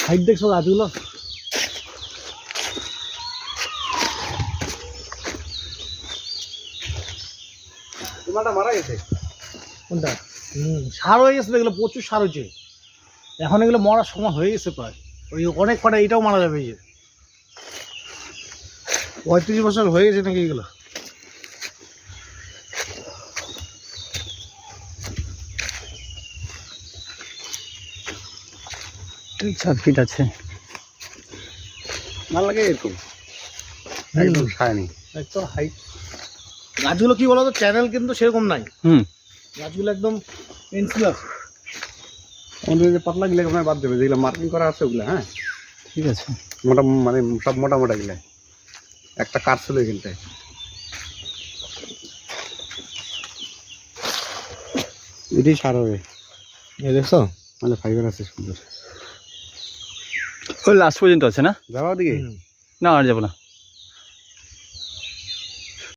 Height দেখছো গাছগুলো? তোমারটা মারা গেছে কোনটা? সার হয়ে গেছে, এগুলো প্রচুর সার হয়েছে এখন, এগুলো মরার সময় হয়ে গেছে প্রায়। ওই অনেক কটা এটাও মারা যাবে। এই যে 35 বছর হয়ে গেছে নাকি এগুলো। এই 4 ফিট আছে। ভালো লাগে এরকম একদম শাইনি। একদম হাইট। গাছগুলো কি বলতো, চ্যানেল কিন্তু সেরকম নাই। গাছগুলো একদম পেন্সিল আছে। আমাদের যে পাতলা গিলা আপনার বাদ দেবে, যেগুলো মার্কিং করা আছে ওগুলো। হ্যাঁ ঠিক আছে। মোটা মানে সব মোটা মোটা গিলা। একটা কাঠ ছিল এখানটায়। এটাই সার হবে। এই দেখছো, মানে ফাইবার আছে সুন্দর। ওই লাস্ট পর্যন্ত আছে না? যাওয়া দিকে না আর যাবো না।